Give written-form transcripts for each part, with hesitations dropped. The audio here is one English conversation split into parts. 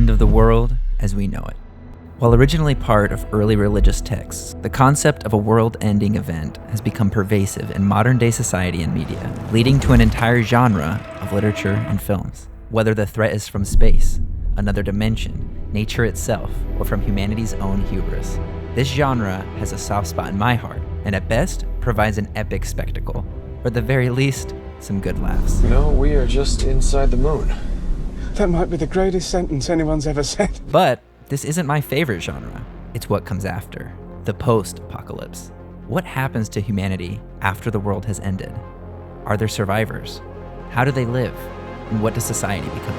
end of the world as we know it. While originally part of early religious texts, the concept of a world-ending event has become pervasive in modern-day society and media, leading to an entire genre of literature and films. Whether the threat is from space, another dimension, nature itself, or from humanity's own hubris, this genre has a soft spot in my heart, and at best, provides an epic spectacle, or at the very least, some good laughs. No, we are just inside the moon. That might be the greatest sentence anyone's ever said. But this isn't my favorite genre. It's what comes after, the post-apocalypse. What happens to humanity after the world has ended? Are there survivors? How do they live? And what does society become?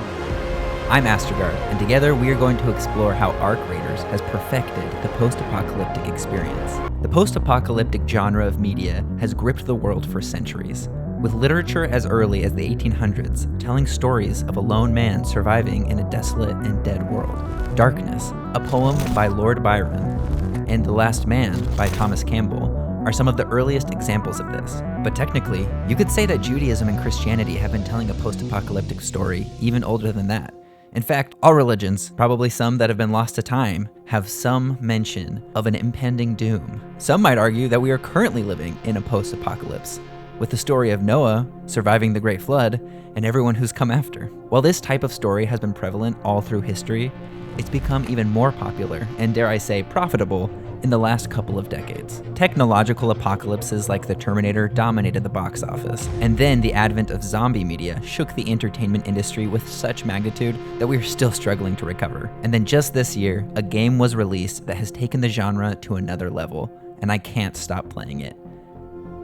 I'm Astergaard, and together we are going to explore how Arc Raiders has perfected the post-apocalyptic experience. The post-apocalyptic genre of media has gripped the world for centuries, with literature as early as the 1800s telling stories of a lone man surviving in a desolate and dead world. Darkness, a poem by Lord Byron, and The Last Man by Thomas Campbell are some of the earliest examples of this. But technically, you could say that Judaism and Christianity have been telling a post-apocalyptic story even older than that. In fact, all religions, probably some that have been lost to time, have some mention of an impending doom. Some might argue that we are currently living in a post-apocalypse, with the story of Noah surviving the Great Flood and everyone who's come after. While this type of story has been prevalent all through history, it's become even more popular and, dare I say, profitable in the last couple of decades. Technological apocalypses like the Terminator dominated the box office, and then the advent of zombie media shook the entertainment industry with such magnitude that we are still struggling to recover. And then just this year, a game was released that has taken the genre to another level, and I can't stop playing it.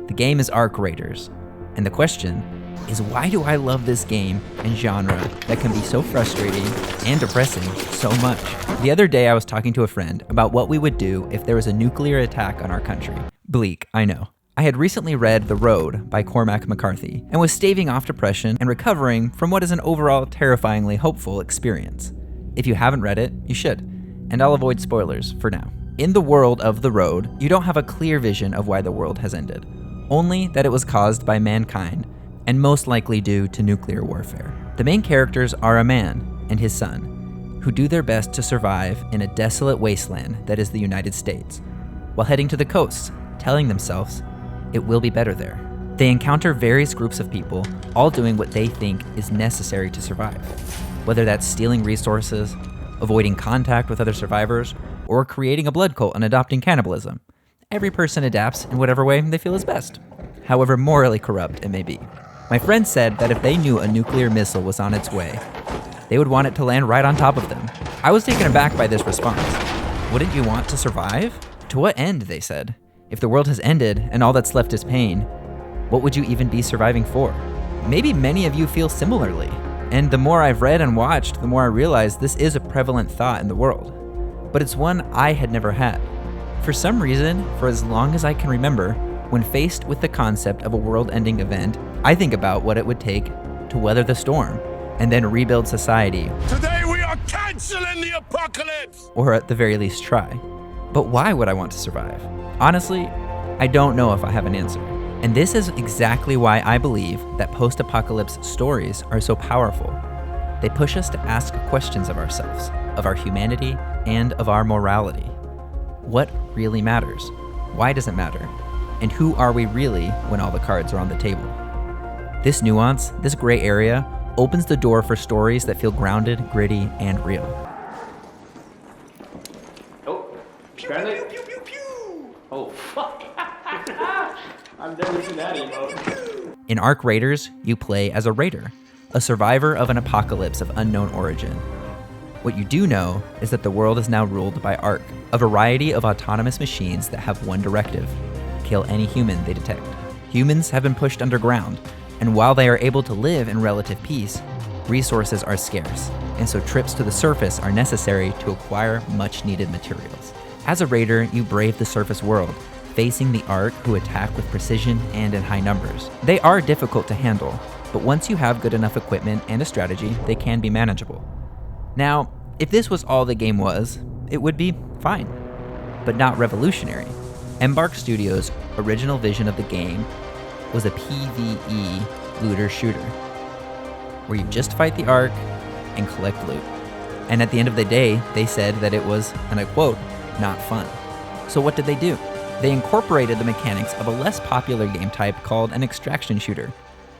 The game is Arc Raiders, and the question is, why do I love this game and genre that can be so frustrating and depressing so much? The other day I was talking to a friend about what we would do if there was a nuclear attack on our country. Bleak, I know. I had recently read The Road by Cormac McCarthy and was staving off depression and recovering from what is an overall terrifyingly hopeful experience. If you haven't read it, you should, and I'll avoid spoilers for now. In the world of The Road, you don't have a clear vision of why the world has ended, only that it was caused by mankind and most likely due to nuclear warfare. The main characters are a man and his son, who do their best to survive in a desolate wasteland that is the United States, while heading to the coast, telling themselves it will be better there. They encounter various groups of people, all doing what they think is necessary to survive, whether that's stealing resources, avoiding contact with other survivors, or creating a blood cult and adopting cannibalism. Every person adapts in whatever way they feel is best, however morally corrupt it may be. My friend said that if they knew a nuclear missile was on its way, they would want it to land right on top of them. I was taken aback by this response. Wouldn't you want to survive? To what end, they said. If the world has ended and all that's left is pain, what would you even be surviving for? Maybe many of you feel similarly. And the more I've read and watched, the more I realize this is a prevalent thought in the world. But it's one I had never had. For some reason, for as long as I can remember, when faced with the concept of a world-ending event, I think about what it would take to weather the storm and then rebuild society. Today we are canceling the apocalypse! Or at the very least try. But why would I want to survive? Honestly, I don't know if I have an answer. And this is exactly why I believe that post-apocalypse stories are so powerful. They push us to ask questions of ourselves, of our humanity, and of our morality. What really matters? Why does it matter? And who are we really when all the cards are on the table? This nuance, this gray area, opens the door for stories that feel grounded, gritty, and real. Oh, apparently. Pew, pew, pew, pew. Oh, fuck. I've never seen that emote. In Arc Raiders, you play as a raider, a survivor of an apocalypse of unknown origin. What you do know is that the world is now ruled by Arc, a variety of autonomous machines that have one directive: kill any human they detect. Humans have been pushed underground, and while they are able to live in relative peace, resources are scarce, and so trips to the surface are necessary to acquire much-needed materials. As a raider, you brave the surface world, facing the Arc, who attack with precision and in high numbers. They are difficult to handle, but once you have good enough equipment and a strategy, they can be manageable. Now, if this was all the game was, it would be fine, but not revolutionary. Embark Studios' original vision of the game was a PvE looter shooter, where you just fight the Arc and collect loot. And at the end of the day, they said that it was, and I quote, not fun. So what did they do? They incorporated the mechanics of a less popular game type called an extraction shooter.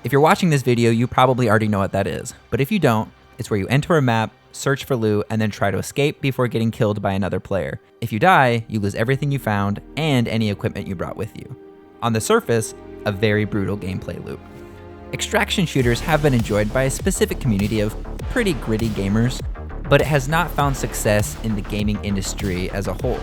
If you're watching this video, you probably already know what that is. But if you don't, it's where you enter a map, search for loot, and then try to escape before getting killed by another player. If you die, you lose everything you found and any equipment you brought with you. On the surface, a very brutal gameplay loop. Extraction shooters have been enjoyed by a specific community of pretty gritty gamers, but it has not found success in the gaming industry as a whole.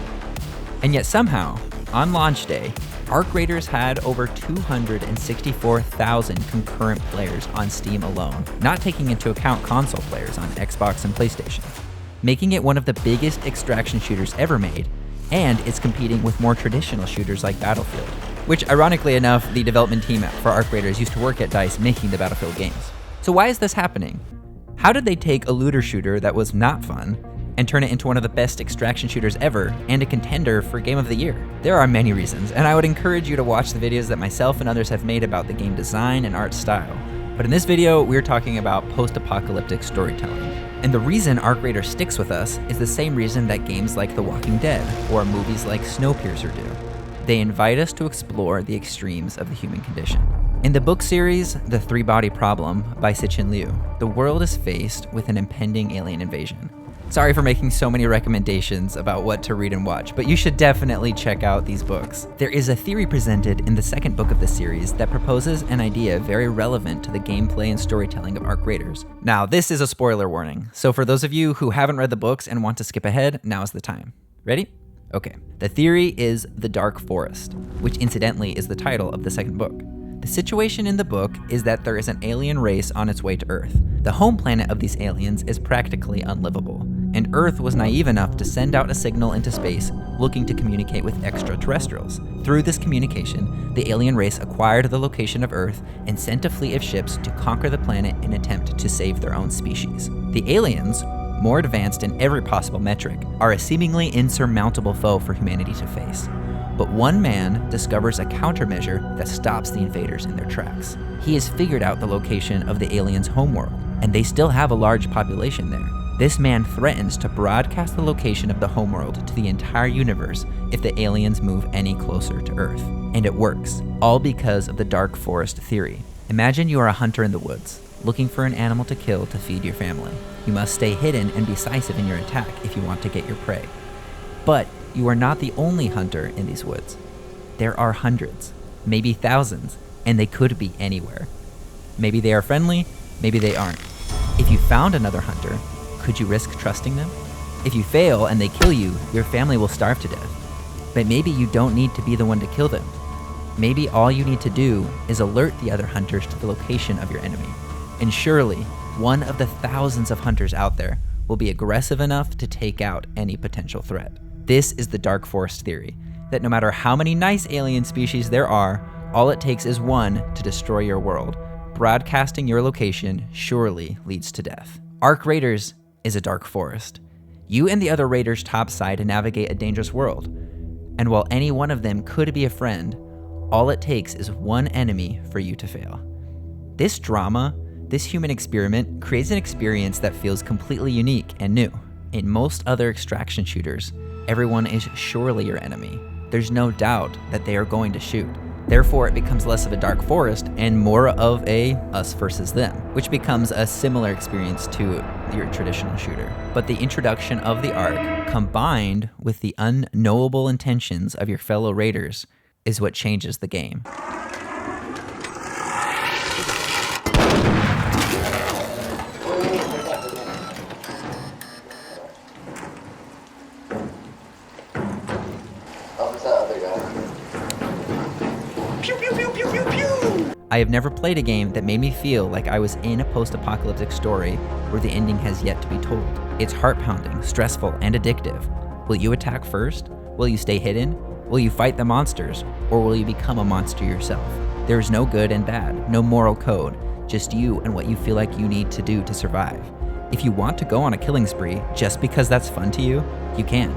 And yet somehow, on launch day, Arc Raiders had over 264,000 concurrent players on Steam alone, not taking into account console players on Xbox and PlayStation, making it one of the biggest extraction shooters ever made, and it's competing with more traditional shooters like Battlefield, which ironically enough, the development team for Arc Raiders used to work at DICE making the Battlefield games. So why is this happening? How did they take a looter shooter that was not fun and turn it into one of the best extraction shooters ever and a contender for Game of the Year? There are many reasons, and I would encourage you to watch the videos that myself and others have made about the game design and art style. But in this video, we're talking about post-apocalyptic storytelling. And the reason Arc Raider sticks with us is the same reason that games like The Walking Dead or movies like Snowpiercer do. They invite us to explore the extremes of the human condition. In the book series, The Three-Body Problem by Cixin Liu, the world is faced with an impending alien invasion. Sorry for making so many recommendations about what to read and watch, but you should definitely check out these books. There is a theory presented in the second book of the series that proposes an idea very relevant to the gameplay and storytelling of Arc Raiders. Now, this is a spoiler warning, so for those of you who haven't read the books and want to skip ahead, now is the time. Ready? Okay. The theory is the Dark Forest, which incidentally is the title of the second book. The situation in the book is that there is an alien race on its way to Earth. The home planet of these aliens is practically unlivable, and Earth was naive enough to send out a signal into space looking to communicate with extraterrestrials. Through this communication, the alien race acquired the location of Earth and sent a fleet of ships to conquer the planet in an attempt to save their own species. The aliens, more advanced in every possible metric, are a seemingly insurmountable foe for humanity to face. But one man discovers a countermeasure that stops the invaders in their tracks. He has figured out the location of the aliens' homeworld, and they still have a large population there. This man threatens to broadcast the location of the homeworld to the entire universe if the aliens move any closer to Earth. And it works, all because of the Dark Forest theory. Imagine you are a hunter in the woods, looking for an animal to kill to feed your family. You must stay hidden and decisive in your attack if you want to get your prey. But you are not the only hunter in these woods. There are hundreds, maybe thousands, and they could be anywhere. Maybe they are friendly, maybe they aren't. If you found another hunter, could you risk trusting them? If you fail and they kill you, your family will starve to death. But maybe you don't need to be the one to kill them. Maybe all you need to do is alert the other hunters to the location of your enemy. And surely, one of the thousands of hunters out there will be aggressive enough to take out any potential threat. This is the Dark Forest theory, that no matter how many nice alien species there are, all it takes is one to destroy your world. Broadcasting your location surely leads to death. Arc Raiders is a dark forest. You and the other raiders topside navigate a dangerous world. And while any one of them could be a friend, all it takes is one enemy for you to fail. This drama, this human experiment, creates an experience that feels completely unique and new. In most other extraction shooters, everyone is surely your enemy. There's no doubt that they are going to shoot. Therefore, it becomes less of a dark forest and more of a us versus them, which becomes a similar experience to your traditional shooter. But the introduction of the Ark, combined with the unknowable intentions of your fellow raiders, is what changes the game. I have never played a game that made me feel like I was in a post-apocalyptic story where the ending has yet to be told. It's heart-pounding, stressful, and addictive. Will you attack first? Will you stay hidden? Will you fight the monsters? Or will you become a monster yourself? There is no good and bad, no moral code, just you and what you feel like you need to do to survive. If you want to go on a killing spree just because that's fun to you, you can.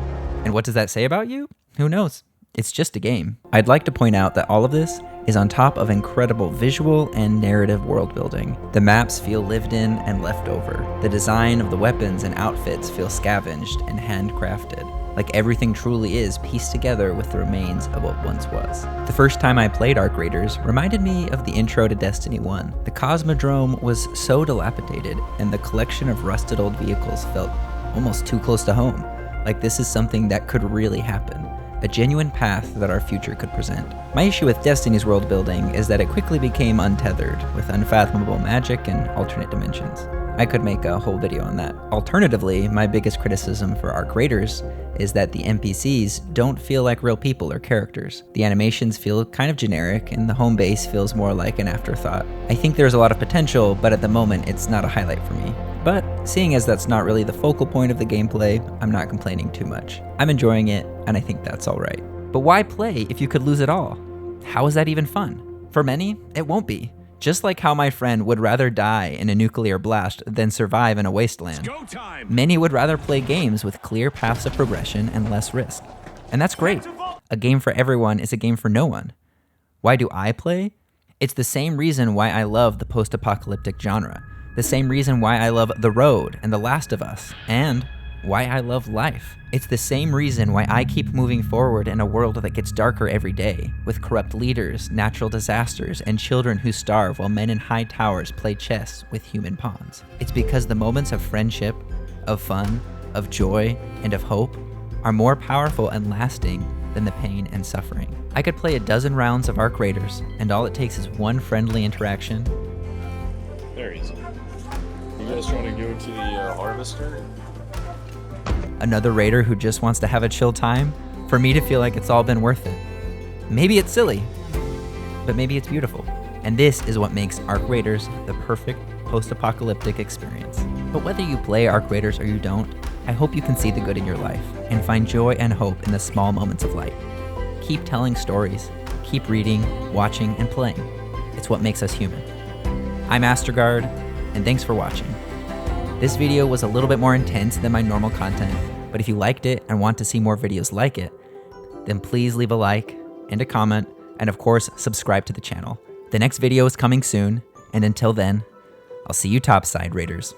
And what does that say about you? Who knows? It's just a game. I'd like to point out that all of this is on top of incredible visual and narrative world building. The maps feel lived in and left over. The design of the weapons and outfits feel scavenged and handcrafted, like everything truly is pieced together with the remains of what once was. The first time I played Arc Raiders reminded me of the intro to Destiny 1. The Cosmodrome was so dilapidated, and the collection of rusted old vehicles felt almost too close to home, like this is something that could really happen. A genuine path that our future could present. My issue with Destiny's world building is that it quickly became untethered, with unfathomable magic and alternate dimensions. I could make a whole video on that. Alternatively, my biggest criticism for Arc Raiders is that the NPCs don't feel like real people or characters. The animations feel kind of generic, and the home base feels more like an afterthought. I think there's a lot of potential, but at the moment it's not a highlight for me. But seeing as that's not really the focal point of the gameplay, I'm not complaining too much. I'm enjoying it, and I think that's alright. But why play if you could lose it all? How is that even fun? For many, it won't be. Just like how my friend would rather die in a nuclear blast than survive in a wasteland, many would rather play games with clear paths of progression and less risk. And that's great. A game for everyone is a game for no one. Why do I play? It's the same reason why I love the post-apocalyptic genre. The same reason why I love The Road and The Last of Us, and why I love life. It's the same reason why I keep moving forward in a world that gets darker every day, with corrupt leaders, natural disasters, and children who starve while men in high towers play chess with human pawns. It's because the moments of friendship, of fun, of joy, and of hope are more powerful and lasting than the pain and suffering. I could play a dozen rounds of Arc Raiders, and all it takes is one friendly interaction. Very easy. You guys trying to go to the harvester? Another raider who just wants to have a chill time, for me to feel like it's all been worth it. Maybe it's silly, but maybe it's beautiful. And this is what makes Arc Raiders the perfect post-apocalyptic experience. But whether you play Arc Raiders or you don't, I hope you can see the good in your life and find joy and hope in the small moments of light. Keep telling stories, keep reading, watching, and playing. It's what makes us human. I'm Astergard, and thanks for watching. This video was a little bit more intense than my normal content, but if you liked it and want to see more videos like it, then please leave a like and a comment, and of course, subscribe to the channel. The next video is coming soon, and until then, I'll see you topside, Raiders.